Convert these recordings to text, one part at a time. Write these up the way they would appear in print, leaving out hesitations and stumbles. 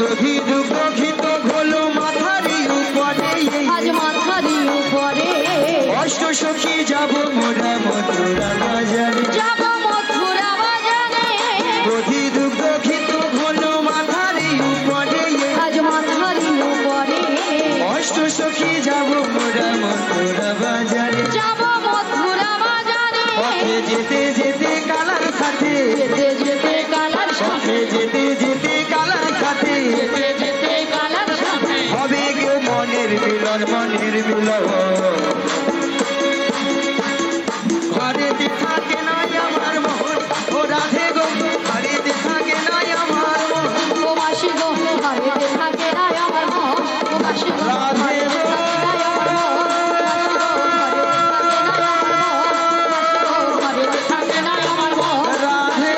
দধি দুগ্ধ ঘিত ঘোলো মাথারি উপরে, আজ মাথারি উপরে অষ্ট সখী যাব মোরা মথুরা বাজারে, যাব মথুরা বাজারে, দধি দুগ্ধ ঘিত ঘোলো মাথারি উপরে, আজ মাথারি উপরে অষ্ট সখী যাব মোরা মথুরা বাজারে, যাব মথুরা বাজারে, পথে যেতে যেতে কালার সাথে, যেতে যেতে কালার সাথে, পথে যেতে যেতে কালার সাথে, যেতে যেতে কালার সাথে হবে গো মনের মিলন, মনের মিলন। ঘরে থাকে নাই আমার মন, ও রাধে গো ঘরে থাকে নাই আমার মন, ও মাসি গো ঘরে থাকে না আমার মন, ও মাসি গো রাধে গো ঘরে থাকে না আমার মন, রাধে থাকে না আমার মন, ও রাধে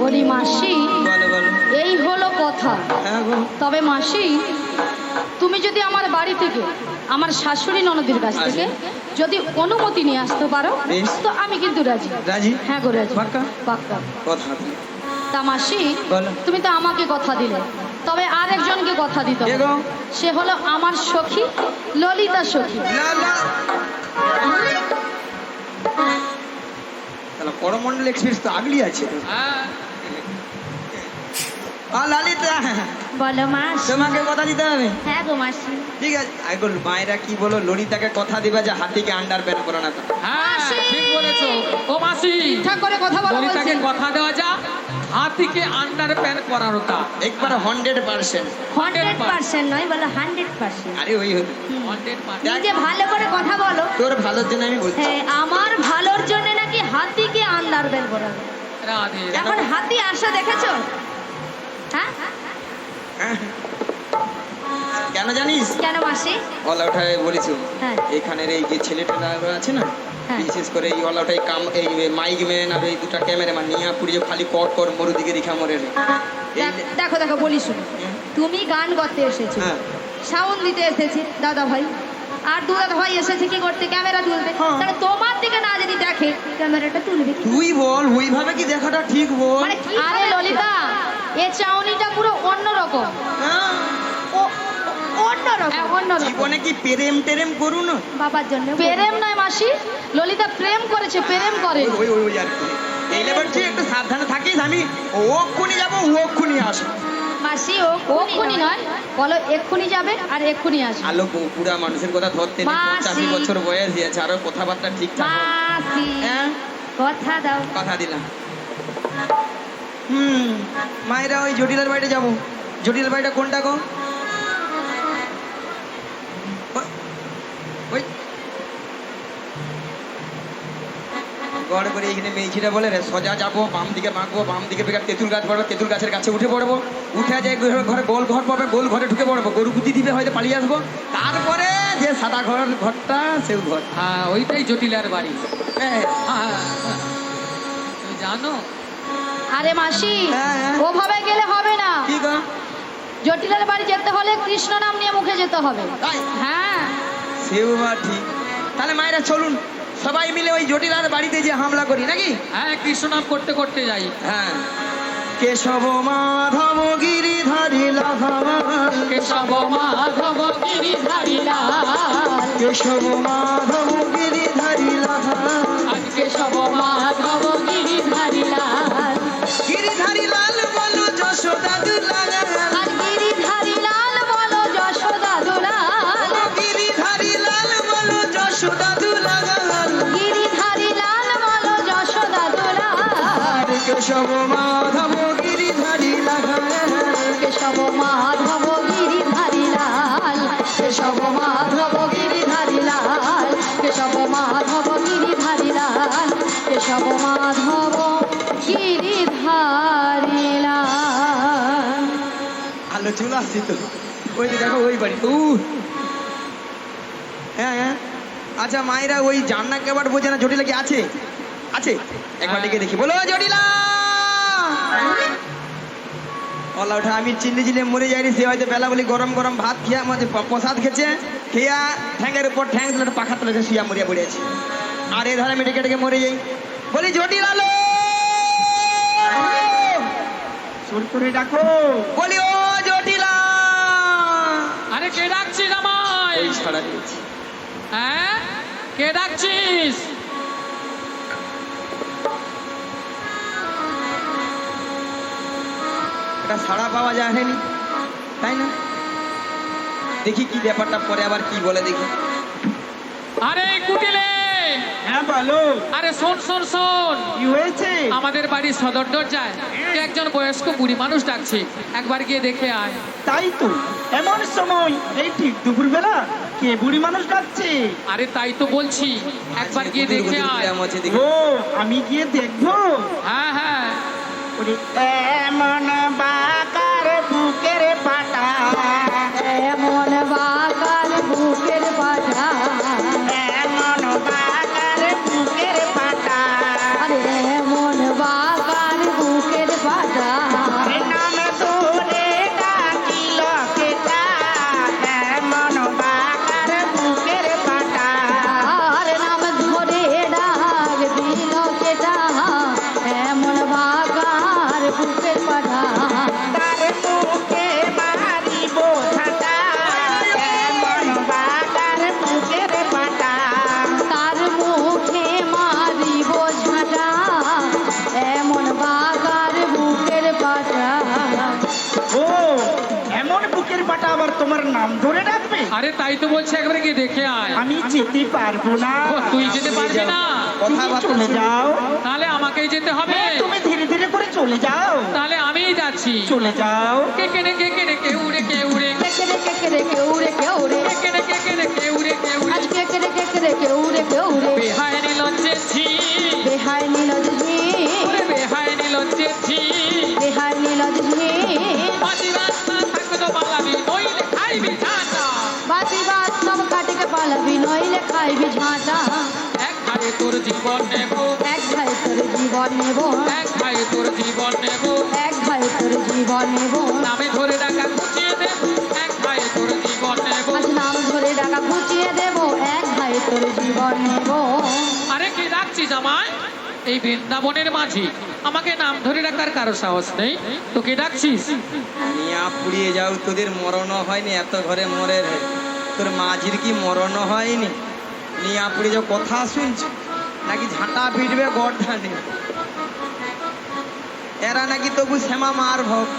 বলি মাসি, বলো বলো। এই হলো কথা। হ্যাঁ গো তবে মাসি, তুমি যদি আমার বাড়ি থেকে আমার শাশুড়ি ননদের কাছ থেকে যদি অনুমতি নিয়ে আসতে পারো বেশ। তো আমি কিন্তু রাজি। রাজি? হ্যাঁ গো রাজি। পাক্কা? পাক্কা। কথা কি? তা মাসি, বলো। তুমি তো আমাকে কথা দিলে, তবে আরেকজনকে কথা দিতে কে হবে। গো? সে হলো আমার সখী ললিতা সখী। না না তাহলে করমন্ডল এক্সপ্রেস তো আগলি আছে। লালিতা বলো মাস। তোমাকে কথা দিতে হবে। হ্যাঁ গো মাসি। ঠিক আছে এখন মায়েরা কি বলো, ললিতাকে কথা দিবা যে হাতিকে আন্ডার প্যান্ট করো না তো। হ্যাঁ ঠিক বলেছো ও মাসি, ঠিক করে কথা বলো ললিতাকে বলছি। কথা দেওয়া যা, হাতিকে আন্ডার প্যান্ট করানো তা। একবার 100%। 100% নয়, বলো 100%। আরে ওই হতো। 100%। নিজে ভালো করে কথা বলো। তোর ভালোর জন্য আমি বলছি। হ্যাঁ, আমার ভালোর জন্য নাকি হাতিকে আন্ডার বেল করাবে। রাধে এখন হাতি আসা দেখেছো? হ্যাঁ কেন জানিস? কেন মাসি? ওলা ওঠায় বলেছো হ্যাঁ। এখানের এই যে ছেলেটা আছে না, হ্যাঁ। বিশেষ করে এই ওলা ওঠায় কাম এই মাইক ম্যান আর এই দুটা ক্যামেরাম্যান নিয়ে পুড়িয়ে খালি কট কর মরু দিকে রেখা মরে রে। এই দেখো দেখো বলি শুনো, তুমি গান করতে এসেছো, হ্যাঁ। সাউন্ড দিতে এসেছে দাদা ভাই, আর দু দাদা ভাই এসেছে কি করতে? ক্যামেরা তুলতে। হ্যাঁ। তাহলে তোমার দিকে না যদি দেখে ক্যামেরাটা তুলবে কি? তুই বল ওইভাবে কি দেখাটা ঠিক বল? মানে কি? আরে ললিতা, এ চাউনিটা পুরো অন্যরকম। হ্যাঁ। অন্যরকম অন্যরকম। জীবনে কি প্রেম টেরেম করু না? বাবার জন্য প্রেম নয় মাসি, ললিতা প্রেম করেছে, প্রেম করে। ওই ওই ওই আর কি। এইলে বলছি একটু সাবধানে থাকিস, আমি ওক্ষুনি যাবো ওক্ষুনি আসবো। মাসি ও ওক্ষুনি নয়, বলো এক্ষুনি যাবে আর এক্ষুনি আসবে। আলো পুরা মানুষের কথা ধরতে নেই, মাসি। 85 বছর বয়স হয়েছে, আরো কথাবার্তা ঠিকঠাক হবে। মাসি হ্যাঁ কথা দাও। কথা দিলাম। মায়েরা ওই জটিলার বাড়িতে যাবো। জটিলার বাড়িটা কোনটা গো? ওই গড় করে এইখানে মেয়েছিটা বলে রে সোজা যাবো, বাম দিকে বাঁকবো, বাম দিকে বেকার তেঁতুল গাছ পড়বে, তেঁতুল গাছের কাছে উঠে পড়বো, উঠে যায় ঘরে গোল ঘর পাবে, গোল ঘরে ঢুকে পড়বো, গরু কুতি দিবে হয়তো পালিয়ে আসবো, তারপরে যে সাদা ঘরটা সেও ঘর। হ্যাঁ ওইটাই জটিলার বাড়ি। হ্যাঁ হ্যাঁ, তুমি জানো আরে মাসি, হ্যাঁ, হ্যাঁ। ওভাবে গেলে হবে না। কি গো? জটিলার বাড়ি যেতে হলে কৃষ্ণ নাম নিয়ে মুখে যেতে হবে। তাই? হ্যাঁ সেও বা ঠিক। তাহলে মায়েরা চলুন সবাই মিলে ওই জটিলার বাড়িতে যে হামলা করি নাকি? হ্যাঁ কৃষ্ণ নাম করতে করতে যাই। হ্যাঁ। কেশব মাধব গিরিধারী লাভাল, কেশব মাধব গিরিধারী লাল, কেশব মাধব গিরিধারী লাভাল, আজ কেশব মাধব গিরিধারী লাল, গিরিধারী লাল বলো যশোদা দুলাল, আর গিরিধারী লাল বলো যশোদা দুলাল, গিরিধারী লাল বলো যশোদা দুলাল, গিরিধারী লাল বলো যশোদা দুলাল, কেশব মাধব গিরিধারী লাভাল, কেশব মাধব গিরিধারী লাল, কেশব মাধব গিরিধারী লাল, কেশব মাধব গিরিধারী লাল, কেশব মাধব গিরিধারী লাল। আলো চলে আসছি তো, ওই যে দেখো ওই বাড়ি। হ্যাঁ হ্যাঁ। আচ্ছা মায়েরা ওই জান্না কেবার বোঝে না জটিলা কি আছে? আছে একবার ডেকে দেখি, বলো জটিলা। ওলা ওঠা আমি চিল্লি চিল্লি মরে যাইনি, সে হয়তো বেলা বলি গরম গরম ভাত খেয়ে আমাদের প্রসাদ খেয়েছে, খেয়া ঠ্যাঙের উপর ঠ্যাং তুলে পাখা তুলেছে, শুয়া মরিয়া পড়ে আছে। আর এ ধারে আমি ডেকে ডেকে মরে যাই, বলি জটিলা লো, সুর করে ডাকো। বলি ও জটিলা। আরে কে ডাকছিস আমায়? ওই ছাড়া দিয়েছি। হ্যাঁ, কে ডাকছিস? এটা সাড়া পাওয়া যায়নি, তাই না? দেখি কি ব্যাপারটা, পরে আবার কি বলে দেখি। আরে কুটিলে, হ্যাঁ বলো, আরে শোন শোন শোন, কি হয়েছে? আমাদের বাড়ির সদর দরজায় কে একজন বয়স্ক বুড়ি মানুষ ডাকছে, একবার গিয়ে দেখে আয়। তাই তো, এমন সময় এই ঠিক দুপুর বেলা কে বুড়ি মানুষ ডাকছে? আরে তাই তো বলছি, একবার গিয়ে দেখে আয়। ও, আমি গিয়ে দেখবো। হ্যাঁ হ্যাঁ, ওরে এমন বাকার বুকের পাটা, এমন বাগান বুকের পাটা, এমন বাকার বুকের পাটা, আরে এমন বাগান বুকের পাটা, নাম ধরে ডাকিল কেটা, এমন বাকার বুকের পাটা, আর নাম ধরে ডাক দিল কেটা, এমন বাগান বুকের পাটা, তার মুখে মারিব ঝাঁটা, এমন বাকার বুকের পাটা। তার মুখে মারিব ঝাঁটা, এমন বাগার বুকের পাটা। ও, এমন বুকের পাটা আবার তোমার নাম ধরে ডাকবে? আরে তাই তো বলছি, একবার গিয়ে দেখে আয়। আমি যেতে পারবো না। ও, তুই যেতে পারবি না? তুমি চলে যাও। তাহলে আমাকেই যেতে হবে। তুমি ধীরে ধীরে করে চলে যাও। তাহলে আমিই যাচ্ছি। চলে যাও। কে কেনে কে কেনে কে উড়ে কে উড়ে, কেরে কেরে কেউ রে কেউ রে, কে কেনে কে কেনে কে উড়ে কে উড়ে, আজ কেরে কেউ রে কেউ রে, বেহায় নিলজ্জে ছি, বেহায় নীলজি, ওরে বেহায় নিলজ্জে ছি। বেহায় নীলজি, বাজি রাস্তা থাকতো পালাবি, নইলে খাইবি ঝাঁটা। বাতি বাত সব কাটিকে পালাবি, নইলে খাইবি ঝাঁটা। এক খায়ে তোর জীবন নেব, এক ভাই তোর জীবন নেব, এক খায়ে তোর জীবন নেব, এক ভাই তোর জীবন নেব, নামে ধরে ডাকা খুঁচিয়ে দেব, এক খায়ে তোর জীবন নেব। আজ নাম ধরে ডাকা ঘুচিয়ে দেব, এক ভাই তোর জীবন নেব। আরে কি ডাকছিস আমায়? এই বৃন্দাবনের মাঝি, আমাকে নাম ধরে ডাকার কারো সাহস নেই, তোকে ডাকছিস? নিয়া পুড়িয়ে যাও, তোদের মরণও হয়নি, এত ঘরে মরে রে। তোর মাঝির কি মরণও হয়নি? নিয়া পুড়িয়ে যাও, কথা শুনছ নাকি ঝাঁটা পিটবে গর্ধানে? এরা নাকি তবু শ্যামা মার ভক্ত।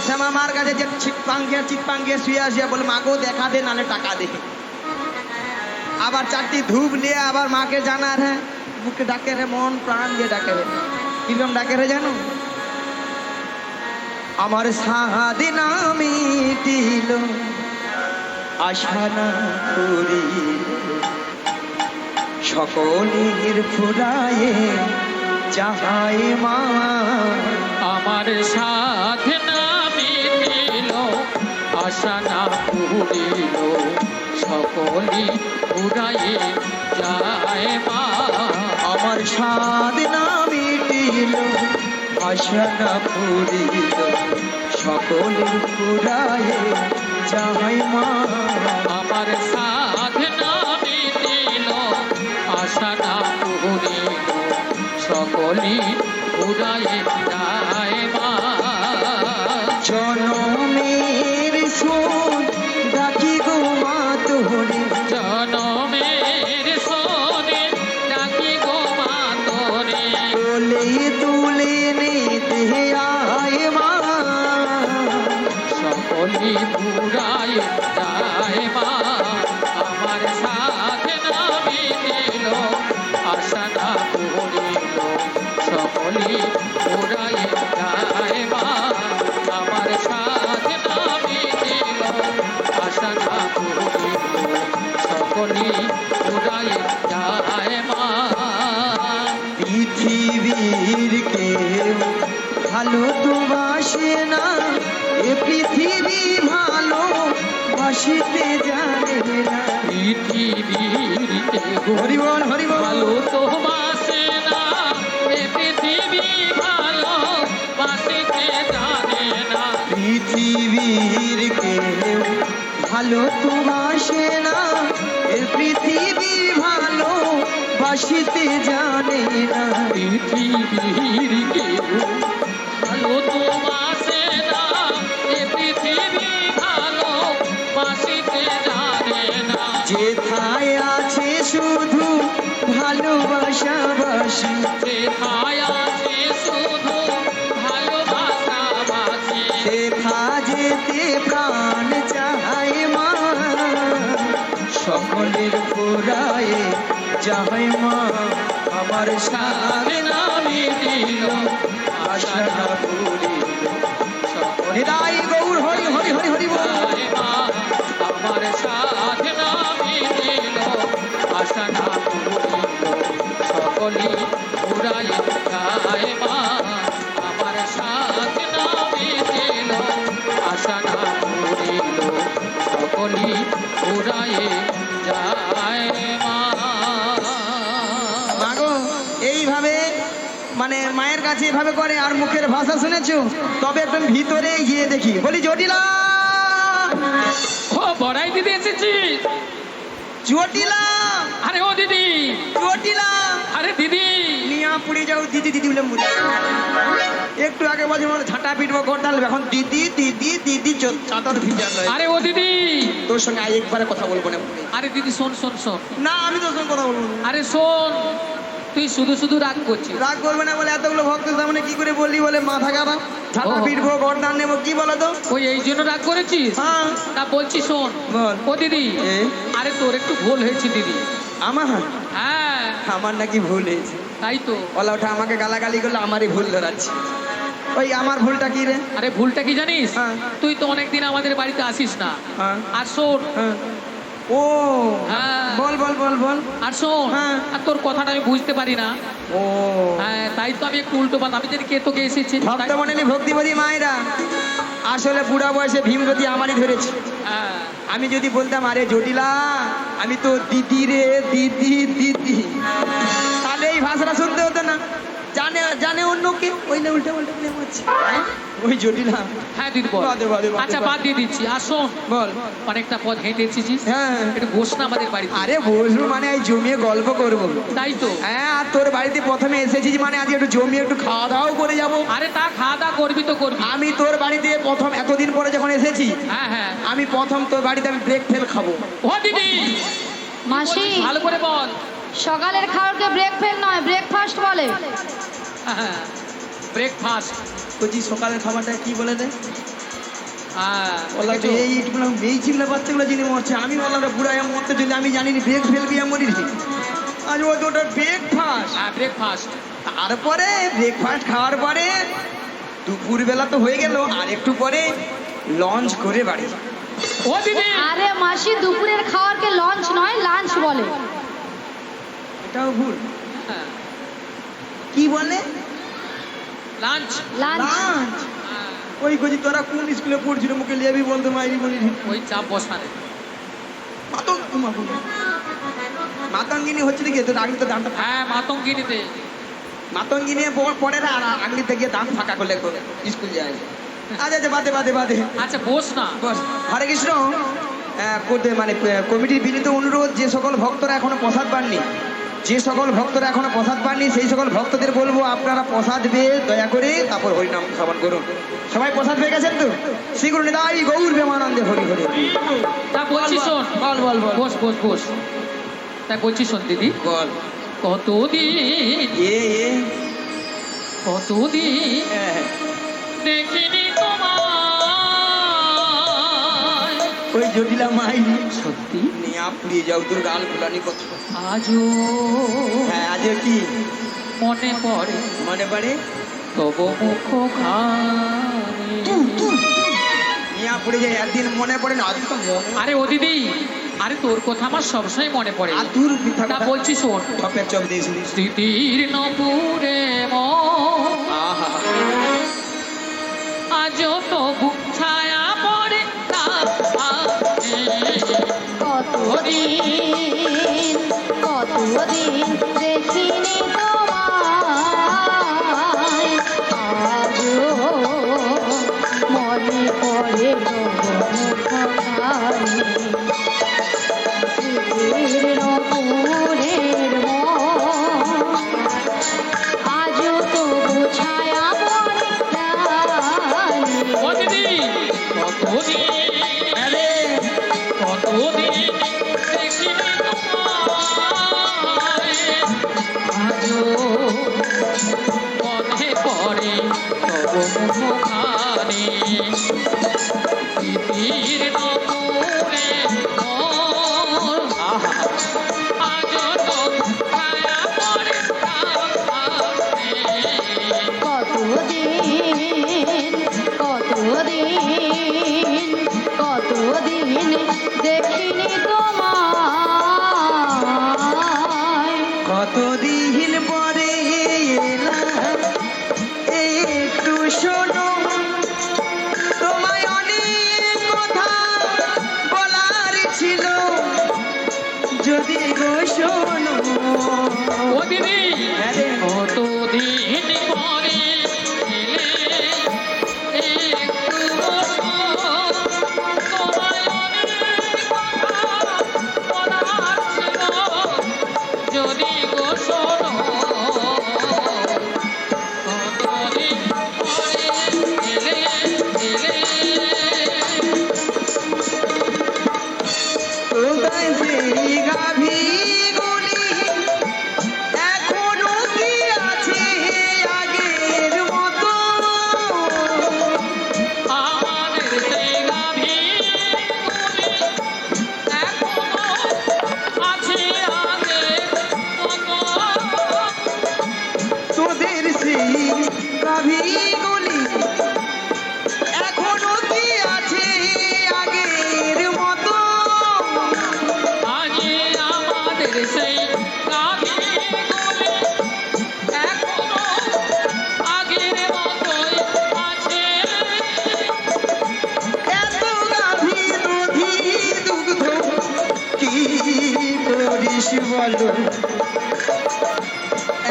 শ্যামা মার কাছে যে চিৎপাঙ্গিয়া শুয়ে আসিয়া বলে, মাকেও দেখা দে, নালে টাকা দে। আবার চারটি ধূপ নিয়ে আবার মাকে জানার, হ্যাঁ বুকে ডাকে রে, মন প্রাণ দিয়ে ডাকে রে। কিরকম ডাকে রে জানো? আমার সাদিনা মিটিল, আশা না করি, সকলের ফুরায়ে যাহাই মা। আমার সাধনা মিটিল, আশা না পুরিল, সকলি উড়াইয়ে যায় মা। আমার সাদিনা মিটিল, আশা না পুরিল, সকলের ফুরায়ে যাহাই মা। আমার সাধনা মিটিল, আশা না পুরিল, সকলি উড়াইয়ে যায় মা। জনমের সুর ডাকি গো মা তোরে, জনমের সোনে ডাকি গো মা তোরে, তোলে তুলে নিতে আয় মা। সকলি পুরাই যায় মা। আমার সাধনা মিটিল, আশা না পুরিল, সকলি পুরাই যায় মা। আমার সাধনা মিটিল, আশা না পুরিল, সকলি পুরাই যায় মা। পৃথিবীর কেউ ভালো তো বাসে না, এ পৃথিবী ভালো বাসিতে জানে না। পৃথিবীর কেহ হরিবল হরিবল ভালো তো বাসে না, এ পৃথিবী ভালো বাসিতে জানে না। পৃথিবীর কেউ ভালো তো বাসে না, এ পৃথিবী ভালো বাসিতে জানে না। পৃথিবীর কেহ ভালো তো বাসে না, এ পৃথিবী ভালো বাসিতে জানে না। যেথায় আছে শুধু ভালোবাসাবাসি, যেথায় আছে শুধু ভালোবাসাবাসি, সেথা যেতে প্রাণ চায় মা, সকলের পুরায় চায় মা। আমার সাথে না মিলিল আশা না পুরিল। নিতাই গৌর হরি হরি হরি হরি বল। আশায় মা, আমার সাধনা মিলিল আশা না পুরিল, সকলে উড়াই যায় মা। আমার সাধনা মিলিল আশা না পুরিল, সকলে উড়াই যায় মা। মাগো এইভাবে মানে মায়ের কাছে এভাবে করে আর মুখের ভাষা শুনেছো, তবে একদম ভিতরে গিয়ে দেখি বলি জটিলা ও বড়াই দিদি এসেছি। জটিলা আরে ও দিদি, জটিলা আরে দিদি, নিয়া পুড়ে যাও দিদি দিদি বলে মুড়ি। একটু আগে বলছে মানে ঝাঁটা পিটবো করতাল, এখন দিদি দিদি দিদি চাদর ভিজাল। আরে ও দিদি, তোর সঙ্গে একবারে কথা বলবো না। আরে দিদি শোন শোন শোন, না আমি তোর সঙ্গে কথা বলবো না। আরে শোন, তুই শুধু শুধু রাগ করছিস। রাগ করবে না বলে এতগুলো ভক্তের সামনে কি করে বললি বলে মাথা খারাপ। ঝাঁটা ও। পিটবো গরদান নেবো কি বলো তো? ওই এই জন্য রাগ করেছিস? হ্যাঁ তা বলছি শোন, বল। ও দিদি, এ? আরে তোর একটু ভুল হয়েছে দিদি। আমার হ্যাঁ আমার নাকি ভুল হয়েছে? তাই তো। ওলা ওঠা আমাকে গালাগালি করলে আমারই ভুল ধরাচ্ছে। ওই আমার ভুলটা কি রে? আরে ভুলটা কি জানিস? হ্যাঁ। তুই তো অনেকদিন আমাদের বাড়িতে আসিস না। হ্যাঁ আর শোন, হ্যাঁ ও হ্যাঁ। বল বল বল বল। আর শোন, হ্যাঁ। আর তোর কথাটা আমি বুঝতে পারি না। ও হ্যাঁ, তাই তো আমি একটু উল্টো পাত, আমি জানি কে তোকে এসেছি। ভক্ত মন্ডলী ভক্তিবতী মায়েরা, আসলে বুড়া বয়সে ভীমরতি আমারই ধরেছে। হ্যাঁ, আমি যদি বলতাম আরে জটিলা আমি তো দিদি রে দিদি দিদি, তাহলে এই ভাষাটা শুনতে হতো না। জানে জানে অন্য কে, ওই না উল্টা উল্টা বলে মারছে। ওই জটিলা হ্যাঁ দিদি বল। বাদে, বাদে, বাদে, আচ্ছা বাদে। বাদ দিয়ে দিচ্ছি। আর শোন, বল। অনেকটা পথ হেঁটে এসেছিস, হ্যাঁ একটু বস না আমাদের বাড়িতে। আরে বসবো মানে এই জমিয়ে গল্প করবো। তাই তো। হ্যাঁ আর তোর বাড়িতে প্রথমে এসেছিস মানে আজ একটু জমিয়ে একটু খাওয়া দাওয়াও করে যাবো। আরে তা খাওয়া দাওয়া করবি তো করবি। আমি তোর বাড়িতে প্রথম এতদিন পরে যখন এসেছি, হ্যাঁ হ্যাঁ। আমি প্রথম তোর বাড়িতে আমি ব্রেক ফেল খাবো। ও দিদি, মাসি, ভালো করে বল। সকালের খাবারকে ব্রেক ফেল নয় ব্রেকফাস্ট বলে। হ্যাঁ, ব্রেকফাস্ট। বলছি সকালের খাবারটা কি বলে দে? হ্যাঁ, বললাম দেখেছো? এই ইটগুলো এই চিগলা বাচ্চাগুলো যিনি মরছে, আমি বললাম রে বুড়া মরতে যদি আমি জানিনি ব্রেক ফেলবি মরি আজ ও তোটা ব্রেকফাস্ট। হ্যাঁ, ব্রেকফাস্ট। তারপরে ব্রেকফাস্ট খাওয়ার পরে দুপুরবেলা তো হয়ে গেল, আর একটু পরে লঞ্চ করে বাড়ি। ও দিদি, আরে মাসি, দুপুরের খাবারকে লঞ্চ নয় লাঞ্চ বলে। এটাও ভুল। হ্যাঁ, কি বলে? লাঞ্চ। লাঞ্চ। লাঞ্চ। ওই গজি তোরা কোন স্কুলে পড়ছিল মুখে লিয়াবি বলতো মাইরি বলি ওই চাপ বসানে। মাতঙ্গিনী হচ্ছে নাকি তোর আগলি তো দামটা হ্যাঁ, মাতঙ্গিনীতে। মাতঙ্গিনী পড়ে না, আর আগলিতে গিয়ে দাম ফাঁকা করলে করে স্কুল যায়। আচ্ছা আচ্ছা বাদে বাদে বাদে আচ্ছা বস না। বস। হরে কৃষ্ণ। মানে কমিটির বিনীত অনুরোধ, যে সকল ভক্তরা এখনো প্রসাদ পাননি, যে সকল ভক্তরা এখনো প্রসাদ পাননি সেই সকল ভক্তদের বলবো আপনারা প্রসাদ পেয়ে দয়া করে তারপর হরিনাম শ্রবণ করুন। সবাই প্রসাদ পেয়ে গেছেন তো? শ্রীগুরু নিতাই গৌর প্রেমানন্দে হরি হরি। তা বলছি শোন, বল বল বল বস বস বস। তাই বলছি শোন দিদি, বল। কতদিন এ এ কতদিন হ্যাঁ, দেখিনি তোমায়, ওই জটিলা মাই সত্যি নিয়া পুড়িয়ে যাও তোর গাল ফুলানি কথা। আজও হ্যাঁ আজ কি মনে পড়ে মনে পড়ে? তবু মুখ খানি। নিয়া পুড়ে যায় একদিন মনে পড়ে না, আজ তো মনে। আরে ও দিদি, আরে তোর কথা আমার সবসময় মনে পড়ে। আর দূর মিথ্যা তা কথা। বলছি শোন, চপের চপ দিয়েছিলিস। স্মৃতির নপুরে মন আহা আজ আজও তবু ছায়া পড়ে না কতদিন দেখিনি তোমায় আজও মনে পড়ে নপুরের আজও তবু ছায়া পড়ে ও দিদি কতদিন দেখিনি তোমায় আজও মনে পড়ে তবু মুখখানি স্মৃতির নপুরে আজও তো ছায়া পড়ে কতদিন দেখিনি তোমায় কতদিন পরে এলাম একটু শোনো তোমায় অনেক কথা বলার ছিল যদি গো শোনো ও দিদি হ্যাঁ রে। কতদিন পরে এলে একটু বসো, তোমায় অনেক কথা বলার ছিল, যদি গো শোনো। কতদিন পরে এলে কোথায় সেই গাভীগুলি এখনো কি আছে আগের মতো আমাদের সেই গাভীগুলি এখনো আছে আগের মতো। তোদের সেই গাভীগুলি এখনো কি আছে আগের মতো আজে আমাদের সেই গাভীগুলি এখনো আগের মতোই আছে। এত গাভী দধি দুগ্ধ কি করিস বলো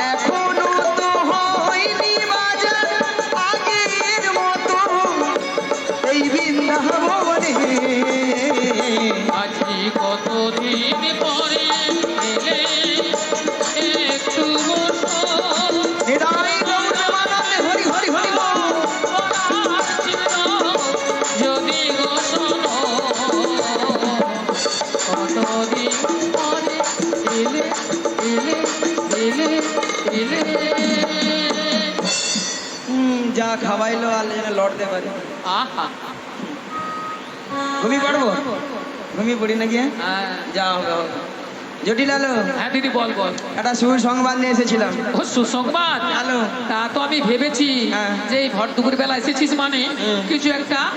এখনো তো হয়নি বাজার আগের মতো এই বৃন্দাবনে আজকে কতদিন পরে এলে একটু বসো, হৃদয় গৌরবানন্দে হরি হরি হরি বল। বলার ছিল, যদি গো শোনো। কতদিন পরে এলে যা খাওয়াইলো আর যেন লড়তে পারি আহা ঘুমিয়ে পড়বো ঘুমিয়ে পড়ি নাকি হ্যাঁ যা হবে হবে। জটিল আলো হ্যাঁ দিদি বল বল। একটা সুসংবাদ নিয়ে এসেছিলাম ও সুসংবাদ হ্যালো তা তো আমি ভেবেছি হ্যাঁ। যে এই ভর দুপুর বেলা এসেছিস মানে হুম। কিছু একটা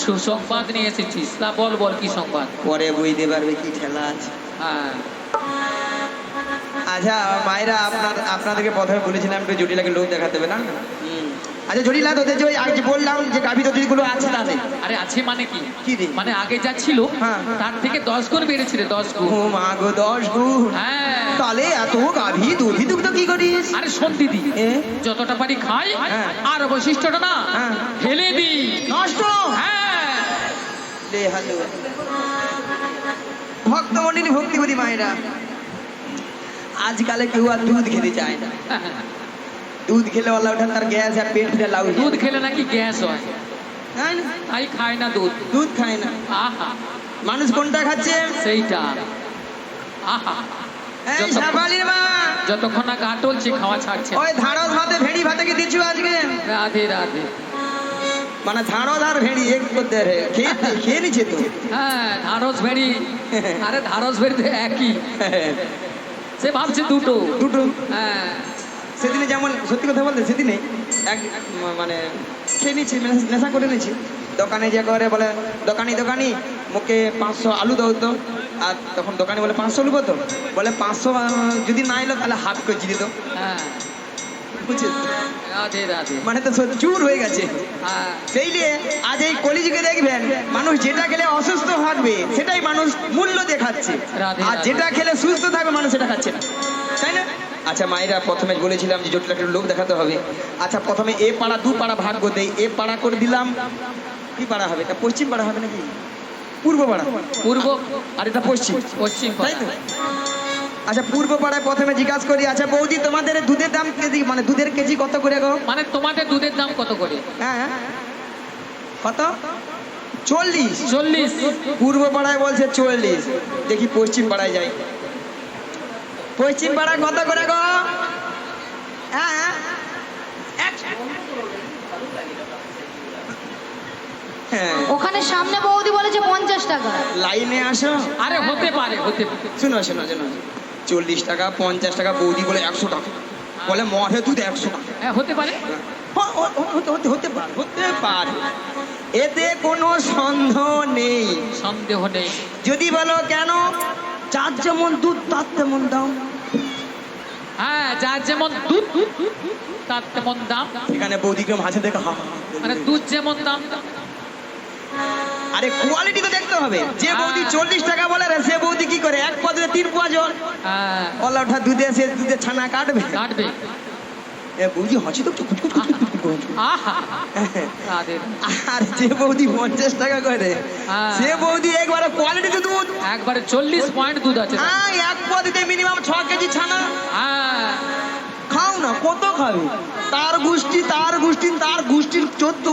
সুসংবাদ নিয়ে এসেছিস। তা বল বল কি সংবাদ। পরে বুঝতে পারবে কি ঠেলা আছে হ্যাঁ আচ্ছা মায়েরা আপনাদেরকে প্রথমে বলেছিলাম একটু জটিলাকে লোক দেখাতে হবে না আচ্ছা জটিলা তোদের যে ওই আগে যে বললাম যে গাভী দতিগুলো আছে তাদের আরে আছে মানে কি কি রে? মানে আগে যা ছিল হ্যাঁ। তার থেকে 10 গুণ বেড়েছে রে 10 গুণ। ও মা গো 10 গুণ হ্যাঁ তাহলে এত গাভী দধি দুগ্ধ কি করিস আরে শোন দিদি এ? যতটা পারি খাই হ্যাঁ। আর অবশিষ্টটা না হ্যাঁ। ফেলে দিই। নষ্ট হ্যাঁ লে হালু ভক্তমন্ডলী ভক্তিবতী মায়েরা আজকালে কেউ আর দুধ খেতে চায় না দুধ খেলে ওলা ওঠা তার গ্যাস আর পেট ফেটে লাউ দুধ খেলে নাকি গ্যাস হয় তাই না? তাই খায় না দুধ। দুধ খায় না আহা মানুষ কোনটা খাচ্ছে সেইটা আহা এই যত- সাবালির মা যতক্ষণ না গা টলছে খাওয়া ছাড়ছে না। ওই ধাড়স ভাতে ভেড়ি ভাতে কি দিচ্ছ আজকে রাধে রাধে। মানে ধাড়স আর ভেড়ি এক করতে রে খেয়ে নিচ্ছে তো হ্যাঁ ধারস ভেড়ি আরে ধারস ভেড়ি তো একই সে ভাবছে দুটো। দুটো হ্যাঁ সেদিনে যেমন সত্যি কথা বলতে সেদিনে এক মানে খেয়ে নিচ্ছি নেশা করে নিচ্ছি দোকানে যে করে বলে দোকানি মুখে 500 আলু দাও তো আর তখন দোকানি বলে 500 আলু কত বলে 500 যদি না এলো তাহলে হাফ কেজি দিত হ্যাঁ বুঝেছ? রাধে রাধে। মানে তো চুর হয়ে গেছে। হ্যাঁ, সেই নিয়ে আজ এই কলিযুগে দেখবেন মানুষ যেটা খেলে অসুস্থ থাকবে সেটাই মানুষ মূল্য দেখাচ্ছে, রাধে আর রাধে। যেটা খেলে সুস্থ থাকবে মানুষ সেটা খাচ্ছে না, তাই না? আচ্ছা মায়েরা, প্রথমে বলেছিলাম যে জটিল একটা লোক দেখাতে হবে। আচ্ছা প্রথমে এ পাড়া দু পাড়া ভাগ করে দেই, এ পাড়া করে দিলাম, কি পাড়া হবে এটা? পশ্চিম পাড়া হবে নাকি পূর্ব পাড়া? পূর্ব আর এটা পশ্চিম, পশ্চিম তাই তো? পাড়া। আচ্ছা পূর্ব পাড়ায় প্রথমে জিজ্ঞাসা করি, আচ্ছা বৌদি তোমাদের দুধের দাম কেজি, মানে দুধের কেজি কত করে গো? মানে তোমাদের দুধের দাম কত করে? হ্যাঁ কত? 40। 40। পূর্ব পাড়ায় বলছে 40। দেখি পশ্চিম পাড়ায় যাই। পশ্চিম পাড়ায় কত করে গো? হ্যাঁ হ্যাঁ, ওখানে সামনে বৌদি বলেছে 50 টাকা। লাইনে আসো। আরে হতে পারে, হতে পারে। শুনো শোনো শোনো, 40 টাকা 50 টাকা, বৌদি বলে 100 টাকা, বলে মঠে দুধ 100 টাকা। হ্যাঁ, হতে পারে। হতে পারে, এতে কোনো সন্দেহ নেই। সন্দেহ নেই। যদি বলো কেন, যার যেমন দুধ তার তেমন দাম। হ্যাঁ, যার যেমন দুধ তার তেমন দাম। এখানে বৌদিকে মাঝে দেখে হা হা হা। মানে দুধ যেমন দাম। আরে কোয়ালিটি তো দেখতে হবে। যে বৌদি 40 টাকা বলে রে, সে বৌদি কি করে 1 পা দুধে 3 পোয়া জল, হ্যাঁ, ওলা ওঠা দুধে সে দুধে ছানা কাটবে। কাটবে। এ বৌদি হাসি তো কুচ কুচ কুচ কুচ কুচ। আহা, রাধে। আর যে বৌদি 50 টাকা করে, হ্যাঁ। সে বৌদি একবারে কোয়ালিটি দুধ। একবারে 40 পয়েন্ট দুধ আছে। হ্যাঁ 1 পা দিতে মিনিমাম 6 কেজি ছানা। হ্যাঁ, খাও না, কত খাবে? তার গোষ্ঠী 14